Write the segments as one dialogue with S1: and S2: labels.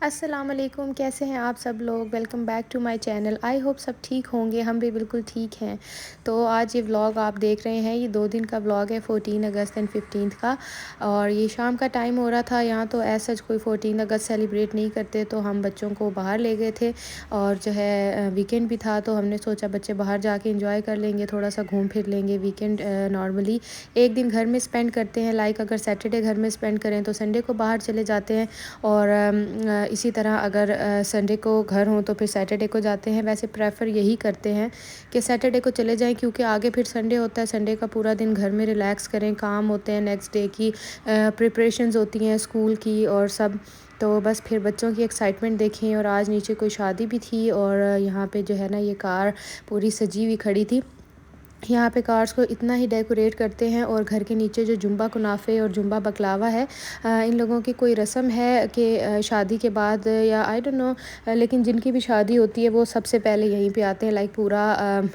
S1: अस्सलाम वालेकुम, कैसे हैं आप सब लोग। Welcome back to my channel. I hope सब ठीक होंगे, हम भी बिल्कुल ठीक हैं। तो आज ये व्लॉग आप देख रहे हैं, ये 2 दिन का व्लॉग है, 14 अगस्त एंड 15 का। और ये शाम का टाइम हो रहा था। यहाँ तो ऐसा कोई 14 अगस्त सेलिब्रेट नहीं करते, तो हम बच्चों को बाहर ले गए थे। और जो है वीकेंड भी था, तो हमने सोचा बच्चे बाहर जाके इंजॉय कर लेंगे, थोड़ा सा घूम फिर लेंगे। वीकेंड नॉर्मली एक दिन घर में स्पेंड करते हैं, लाइक अगर सैटरडे घर में स्पेंड करें तो संडे को बाहर चले जाते हैं। और इसी तरह अगर संडे को घर हों तो फिर सैटरडे को जाते हैं। वैसे प्रेफर यही करते हैं कि सैटरडे को चले जाएं, क्योंकि आगे फिर संडे होता है। संडे का पूरा दिन घर में रिलैक्स करें, काम होते हैं, नेक्स्ट डे की प्रिपरेशंस होती हैं स्कूल की और सब। तो बस फिर बच्चों की एक्साइटमेंट देखें। और आज नीचे कोई शादी भी थी, और यहाँ पे जो है ना ये कार पूरी सजी हुई खड़ी थी। यहाँ पे कार्स को इतना ही डेकोरेट करते हैं। और घर के नीचे जो जुम्बा कुनाफ़े और जुम्बा बकलावा है, इन लोगों की कोई रस्म है कि शादी के बाद या आई डोंट नो, लेकिन जिनकी भी शादी होती है वो सबसे पहले यहीं पे आते हैं। लाइक पूरा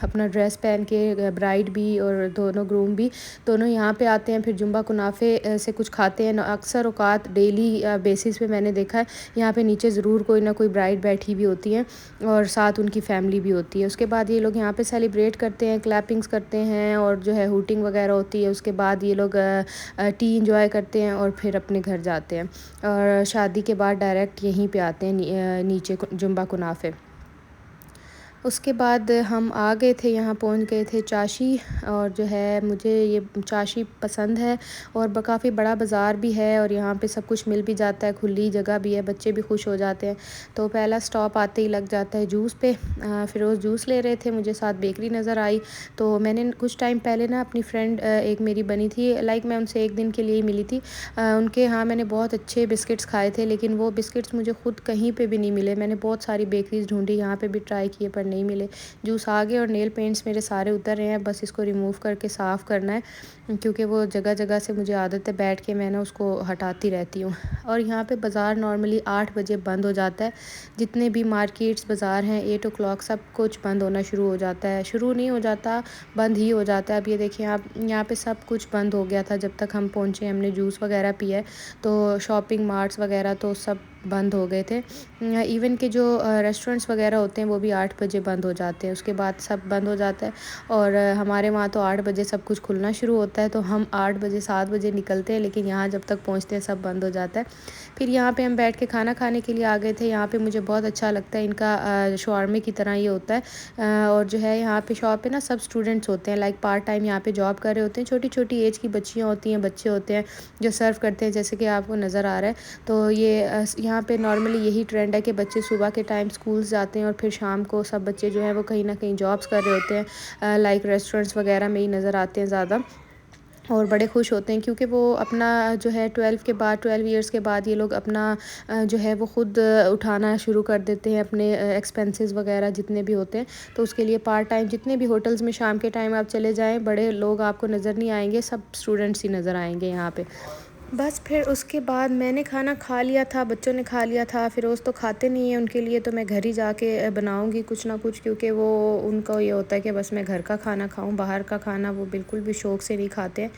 S1: अपना ड्रेस पहन के, ब्राइड भी और दोनों ग्रूम भी, दोनों यहाँ पे आते हैं। फिर जुम्बा कुनाफ़े से कुछ खाते हैं। अक्सर औकात डेली बेसिस पे मैंने देखा है यहाँ पे नीचे ज़रूर कोई ना कोई ब्राइड बैठी भी होती है, और साथ उनकी फैमिली भी होती है। उसके बाद ये लोग यहाँ पे सेलिब्रेट करते हैं, क्लैपिंग्स करते हैं, और जो है हूटिंग वगैरह होती है। उसके बाद ये लोग टी इंजॉय करते हैं और फिर अपने घर जाते हैं। और शादी के बाद डायरेक्ट यहीं पे आते हैं नीचे जुम्बा कुनाफे। उसके बाद हम आ गए थे, यहाँ पहुँच गए थे चाशी। और जो है मुझे ये चाशी पसंद है, और काफ़ी बड़ा बाज़ार भी है, और यहाँ पे सब कुछ मिल भी जाता है, खुली जगह भी है, बच्चे भी खुश हो जाते हैं। तो पहला स्टॉप आते ही लग जाता है जूस पे। फ़िरोज़ जूस ले रहे थे, मुझे साथ बेकरी नज़र आई। तो मैंने कुछ टाइम पहले ना अपनी फ्रेंड एक मेरी बनी थी, लाइक मैं उनसे एक दिन के लिए ही मिली थी। उनके यहाँ मैंने बहुत अच्छे बिस्किट्स खाए थे, लेकिन वो बिस्किट्स मुझे ख़ुद कहीं पे भी नहीं मिले। मैंने बहुत सारी बेकरीज़ ढूंढी, यहाँ पे भी ट्राई किए, पर नहीं मिले। जूस आ गए और नेल पेंट्स मेरे सारे उतर रहे हैं, बस इसको रिमूव करके साफ़ करना है, क्योंकि वो जगह जगह से मुझे आदत है बैठ के मैं ना उसको हटाती रहती हूँ। और यहाँ पे बाज़ार नॉर्मली 8 बजे बंद हो जाता है। जितने भी मार्केट्स बाज़ार हैं 8 o'clock सब कुछ बंद होना शुरू हो जाता है। शुरू नहीं हो जाता, बंद ही हो जाता है। अब ये देखिए आप, यहाँ पे सब कुछ बंद हो गया था जब तक हम पहुँचे। हमने जूस वगैरह पिया, तो शॉपिंग मार्ट्स वगैरह तो सब बंद हो गए थे। इवन के जो रेस्टोरेंट्स वगैरह होते हैं वो भी 8 बजे बंद हो जाते हैं। उसके बाद सब बंद हो जाता है। और हमारे वहाँ तो 8 बजे सब कुछ खुलना शुरू होता है, तो हम 8 बजे 7 बजे निकलते हैं, लेकिन यहाँ जब तक पहुँचते हैं सब बंद हो जाता है। फिर यहाँ पे हम बैठ के खाना खाने के लिए आ गए थे। यहाँ पे मुझे बहुत अच्छा लगता है, इनका शवारमे की तरह ये होता है। और जो है यहाँ पे शॉप पे ना सब स्टूडेंट्स होते हैं, लाइक पार्ट टाइम यहाँ पे जॉब कर रहे होते हैं। छोटी छोटी एज की बच्चियाँ होती हैं, बच्चे होते हैं जो सर्व करते हैं, जैसे कि आपको नज़र आ रहा है। तो ये यहाँ पे नॉर्मली यही ट्रेंड है कि बच्चे सुबह के टाइम स्कूल्स जाते हैं, और फिर शाम को सब बच्चे जो हैं वो कहीं ना कहीं जॉब्स कर रहे होते हैं, लाइक रेस्टोरेंट्स वगैरह में ही नज़र आते हैं ज़्यादा। और बड़े खुश होते हैं, क्योंकि वो अपना जो है 12 के बाद, 12 ईयर्स के बाद ये लोग अपना जो है वो ख़ुद उठाना शुरू कर देते हैं, अपने एक्सपेंसेस वगैरह जितने भी होते हैं। तो उसके लिए पार्ट टाइम जितने भी होटल्स में शाम के टाइम आप चले जाएं, बड़े लोग आपको नज़र नहीं आएंगे, सब स्टूडेंट्स ही नज़र आएंगे यहाँ पे। बस फिर उसके बाद मैंने खाना खा लिया था, बच्चों ने खा लिया था। फ़िरोज़ तो खाते नहीं हैं, उनके लिए तो मैं घर ही जाके बनाऊंगी कुछ ना कुछ, क्योंकि वो उनको ये होता है कि बस मैं घर का खाना खाऊं, बाहर का खाना वो बिल्कुल भी शौक़ से नहीं खाते हैं।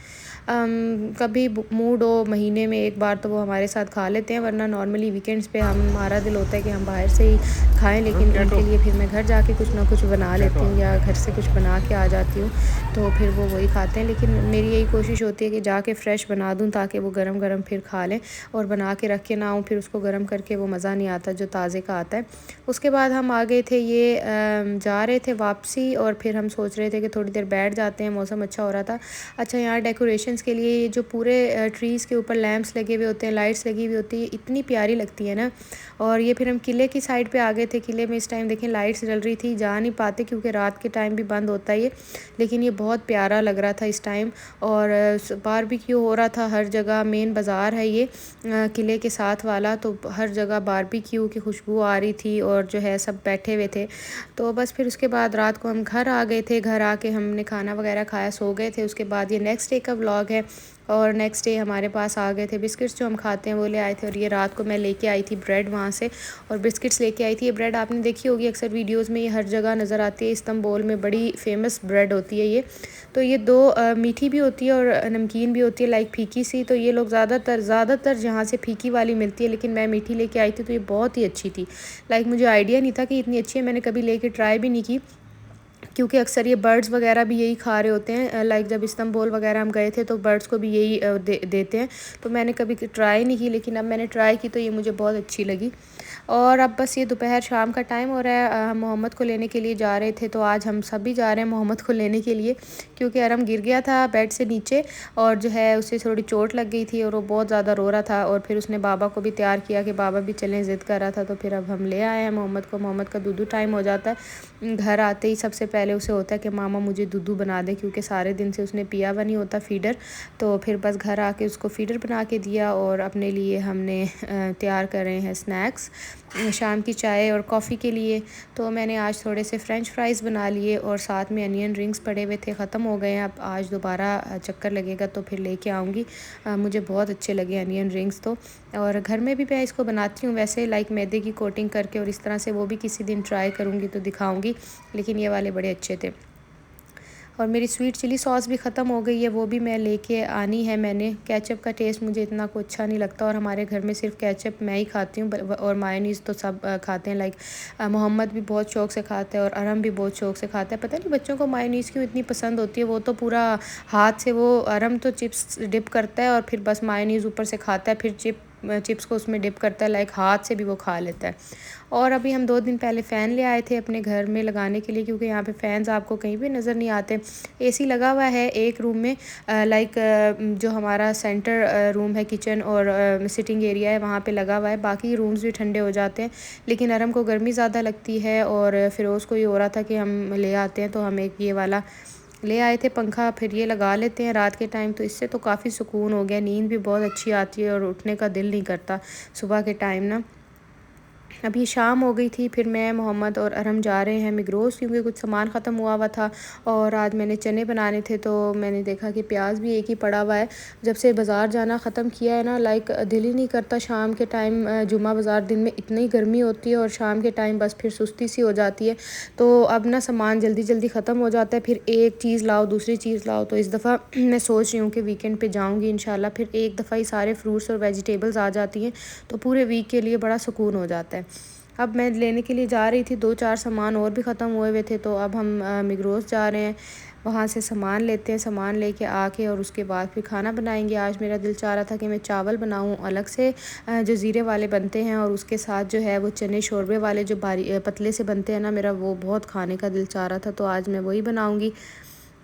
S1: कभी मूड हो महीने में एक बार तो वो हमारे साथ खा लेते हैं, वरना नॉर्मली वीकेंड्स पे हमारा दिल होता है कि हम बाहर से ही खाएँ। लेकिन उनके लिए फिर मैं घर जाके कुछ ना कुछ बना लेती हूँ, या घर से कुछ बना के आ जाती हूँ, तो फिर वो वही खाते हैं। लेकिन मेरी यही कोशिश होती है कि जाके फ़्रेश बना दूँ, ताकि वो गरम गरम फिर खा लें। और बना के रख के ना आऊँ फिर उसको गरम करके, वो मज़ा नहीं आता जो ताज़े का आता है। उसके बाद हम आ गए थे, ये जा रहे थे वापसी, और फिर हम सोच रहे थे कि थोड़ी देर बैठ जाते हैं, मौसम अच्छा हो रहा था। अच्छा, यहाँ डेकोरेशंस के लिए ये जो पूरे ट्रीज़ के ऊपर लैंप्स लगे हुए होते हैं, लाइट्स लगी हुई होती है, इतनी प्यारी लगती है ना। और ये फिर हम किले की साइड पे आ गए थे। किले में इस टाइम देखें लाइट्स जल रही थी, जा नहीं पाते क्योंकि रात के टाइम भी बंद होता है ये, लेकिन ये बहुत प्यारा लग रहा था इस टाइम। और बारबेक्यू हो रहा था हर जगह। मेन बाज़ार है ये किले के साथ वाला, तो हर जगह बारबेक्यू की खुशबू आ रही थी, और जो है सब बैठे हुए थे। तो बस फिर उसके बाद रात को हम घर आ गए थे। घर आके हमने खाना वगैरह खाया, सो गए थे। उसके बाद ये नेक्स्ट डे का व्लॉग है। और नेक्स्ट डे हमारे पास आ गए थे बिस्किट्स जो हम खाते हैं वो ले आए थे। और ये रात को मैं लेके आई थी ब्रेड वहाँ से और बिस्किट्स लेके आई थी। ये ब्रेड आपने देखी होगी अक्सर वीडियोस में, ये हर जगह नज़र आती है। इस्तांबुल में बड़ी फेमस ब्रेड होती है ये। तो ये दो मीठी भी होती है और नमकीन भी होती है, लाइक फीकी सी। तो ये लोग ज़्यादातर जहाँ से फीकी वाली मिलती है, लेकिन मैं मीठी लेके आई थी तो ये बहुत ही अच्छी थी। लाइक मुझे आइडिया नहीं था कि इतनी अच्छी है, मैंने कभी लेके ट्राई भी नहीं की, क्योंकि अक्सर ये बर्ड्स वगैरह भी यही खा रहे होते हैं। लाइक जब इस्तांबुल वगैरह हम गए थे तो बर्ड्स को भी यही देते हैं। तो मैंने कभी ट्राई नहीं की, लेकिन अब मैंने ट्राई की तो ये मुझे बहुत अच्छी लगी। और अब बस ये दोपहर शाम का टाइम हो रहा है, हम मोहम्मद को लेने के लिए जा रहे थे। तो आज हम सब भी जा रहे हैं मोहम्मद को लेने के लिए, क्योंकि अरम गिर गया था बेड से नीचे और जो है उसे थोड़ी चोट लग गई थी और वो बहुत ज़्यादा रो रहा था। और फिर उसने बाबा को भी तैयार किया कि बाबा भी चलें, ज़िद कर रहा था। तो फिर अब हम ले आए हैं मोहम्मद को। मोहम्मद का दूधू टाइम हो जाता है, घर आते ही सबसे पहले उसे होता है कि मामा मुझे दूधू बना दे, क्योंकि सारे दिन से उसने पिया हुआ नहीं होता फीडर। तो फिर बस घर आके उसको फीडर बना के दिया। और अपने लिए हमने तैयार कर रहे हैं स्नैक्स शाम की चाय और कॉफ़ी के लिए। तो मैंने आज थोड़े से फ़्रेंच फ्राइज़ बना लिए और साथ में अनियन रिंग्स पड़े हुए थे, ख़त्म हो गए हैं। अब आज दोबारा चक्कर लगेगा तो फिर लेके आऊँगी। मुझे बहुत अच्छे लगे अनियन रिंग्स तो। और घर में भी मैं इसको बनाती हूँ वैसे, लाइक मैदे की कोटिंग करके, और इस तरह से वो भी किसी दिन ट्राई करूँगी तो दिखाऊँगी। लेकिन ये वाले बड़े अच्छे थे। और मेरी स्वीट चिली सॉस भी ख़त्म हो गई है, वो भी मैं लेके आनी है मैंने। केचप का टेस्ट मुझे इतना कुछ अच्छा नहीं लगता और हमारे घर में सिर्फ केचप मैं ही खाती हूँ, और मायोनीज़ तो सब खाते हैं। लाइक मोहम्मद भी बहुत शौक़ से खाता है और अरम भी बहुत शौक़ से खाता है। पता नहीं बच्चों को मायोनीज़ क्यों इतनी पसंद होती है। वो तो पूरा हाथ से, वो अरम तो चिप्स डिप करता है और फिर बस मायोनीज़ ऊपर से खाता है, फिर चिप्स को उसमें डिप करता है, लाइक हाथ से भी वो खा लेता है। और अभी हम 2 दिन पहले फ़ैन ले आए थे अपने घर में लगाने के लिए, क्योंकि यहाँ पे फ़ैन्स आपको कहीं भी नज़र नहीं आते। एसी लगा हुआ है एक रूम में, लाइक जो हमारा सेंटर रूम है, किचन और सिटिंग एरिया है, वहाँ पे लगा हुआ है। बाकी रूम्स भी ठंडे हो जाते हैं, लेकिन अरम को गर्मी ज़्यादा लगती है। और फिरोज़ को ये हो रहा था कि हम ले आते हैं, तो हम एक ये वाला ले आए थे पंखा, फिर ये लगा लेते हैं रात के टाइम। तो इससे तो काफ़ी सुकून हो गया, नींद भी बहुत अच्छी आती है और उठने का दिल नहीं करता सुबह के टाइम ना। अभी शाम हो गई थी, फिर मैं, मोहम्मद और अरम जा रहे हैं मिग्रोस, क्योंकि कुछ सामान ख़त्म हुआ था। और आज मैंने चने बनाने थे, तो मैंने देखा कि प्याज भी एक ही पड़ा हुआ है। जब से बाज़ार जाना ख़त्म किया है ना, लाइक दिल ही नहीं करता शाम के टाइम जुम्मा बाज़ार, दिन में इतनी गर्मी होती है और शाम के टाइम बस फिर सुस्ती सी हो जाती है। तो अब ना सामान जल्दी जल्दी ख़त्म हो जाता है, फिर एक चीज़ लाओ दूसरी चीज़ लाओ। तो इस दफ़ा मैं सोच रही हूँ कि वीकेंड पे जाऊँगी इंशाल्लाह, फिर एक दफ़ा ही सारे फ्रूट्स और वेजिटेबल्स आ जाती हैं, तो पूरे वीक के लिए बड़ा सुकून हो जाता है। अब मैं लेने के लिए जा रही थी, 2-4 सामान और भी ख़त्म हुए हुए थे। तो अब हम मिग्रोस जा रहे हैं, वहाँ से सामान लेते हैं। सामान लेके आके और उसके बाद फिर खाना बनाएंगे। आज मेरा दिल चाह रहा था कि मैं चावल बनाऊँ अलग से, जो ज़ीरे वाले बनते हैं, और उसके साथ जो है वो चने शोरबे वाले जो पतले से बनते हैं ना, मेरा वो बहुत खाने का दिल चाह रहा था। तो आज मैं वही बनाऊँगी।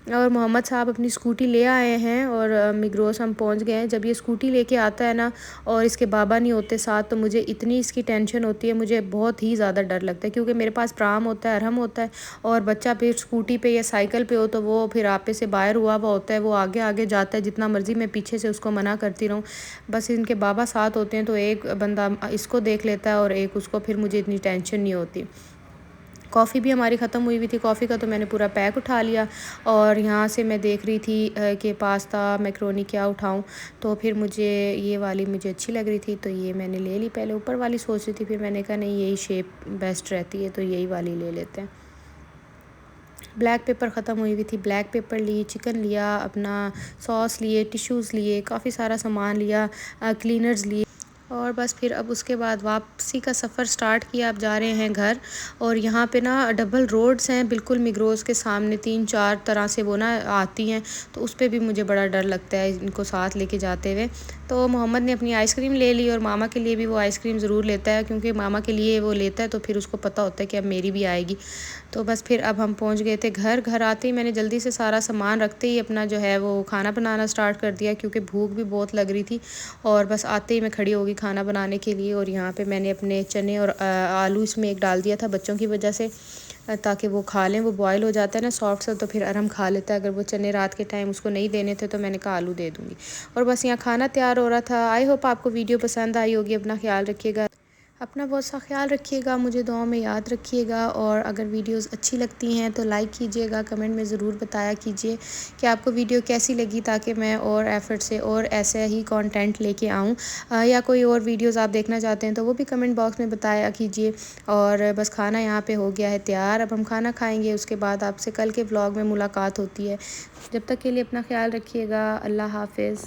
S1: और मोहम्मद साहब अपनी स्कूटी ले आए हैं और मिग्रोस हम पहुंच गए हैं। जब ये स्कूटी लेके आता है ना और इसके बाबा नहीं होते साथ, तो मुझे इतनी इसकी टेंशन होती है, मुझे बहुत ही ज़्यादा डर लगता है, क्योंकि मेरे पास प्राम होता है, अरहम होता है, और बच्चा फिर स्कूटी पे या साइकिल पे हो तो वो फिर आपे से बाहर हुआ होता है, वो आगे आगे जाता है, जितना मर्ज़ी मैं पीछे से उसको मना करती रहूँ। बस इनके बाबा साथ होते हैं तो एक बंदा इसको देख लेता है और एक उसको, फिर मुझे इतनी टेंशन नहीं होती। कॉफ़ी भी हमारी ख़त्म हुई थी, कॉफ़ी का तो मैंने पूरा पैक उठा लिया। और यहाँ से मैं देख रही थी कि पास्ता मैक्रोनी क्या उठाऊँ, तो फिर मुझे ये वाली मुझे अच्छी लग रही थी, तो ये मैंने ले ली। पहले ऊपर वाली सोच रही थी, फिर मैंने कहा नहीं यही शेप बेस्ट रहती है, तो यही वाली ले लेते हैं। ब्लैक पेपर ख़त्म हुई थी, ब्लैक पेपर ली, चिकन लिया, अपना सॉस लिए, टिश्यूज़ लिए, काफ़ी सारा सामान लिया, क्लीनर्स लिए। और बस फिर अब उसके बाद वापसी का सफ़र स्टार्ट किया। अब जा रहे हैं घर। और यहाँ पे ना डबल रोड्स हैं बिल्कुल मिग्रोस के सामने, 3-4 तरह से वो ना आती हैं, तो उस पर भी मुझे बड़ा डर लगता है इनको साथ लेके जाते हुए। तो मोहम्मद ने अपनी आइसक्रीम ले ली और मामा के लिए भी वो आइसक्रीम ज़रूर लेता है, क्योंकि मामा के लिए वो लेता है तो फिर उसको पता होता है कि अब मेरी भी आएगी। तो बस फिर अब हम पहुँच गए थे घर। घर आते ही मैंने जल्दी से सारा सामान रखते ही अपना जो है वो खाना बनाना स्टार्ट कर दिया, क्योंकि भूख भी बहुत लग रही थी। और बस आते ही मैं खड़ी हो गई खाना बनाने के लिए। और यहाँ पे मैंने अपने चने और आलू इसमें एक डाल दिया था बच्चों की वजह से, ताकि वो खा लें। वो बॉयल हो जाता है ना सॉफ्ट सा, तो फिर अरहम खा लेता है। अगर वो चने रात के टाइम उसको नहीं देने थे तो मैंने कहा आलू दे दूँगी। और बस यहाँ खाना तैयार हो रहा था। आई होप आपको वीडियो पसंद आई होगी। अपना ख्याल रखिएगा। अपना बहुत सा ख्याल रखिएगा, मुझे दुआओं में याद रखिएगा, और अगर वीडियोस अच्छी लगती हैं तो लाइक कीजिएगा, कमेंट में ज़रूर बताया कीजिए कि आपको वीडियो कैसी लगी, ताकि मैं और एफ़र्ट से और ऐसे ही कंटेंट लेके आऊँ। या कोई और वीडियोस आप देखना चाहते हैं तो वो भी कमेंट बॉक्स में बताया कीजिए। और बस खाना यहाँ पे हो गया है तैयार, अब हम खाना खाएंगे, उसके बाद आपसे कल के व्लॉग में मुलाकात होती है। जब तक के लिए अपना ख्याल रखिएगा। अल्लाह हाफ़िज़।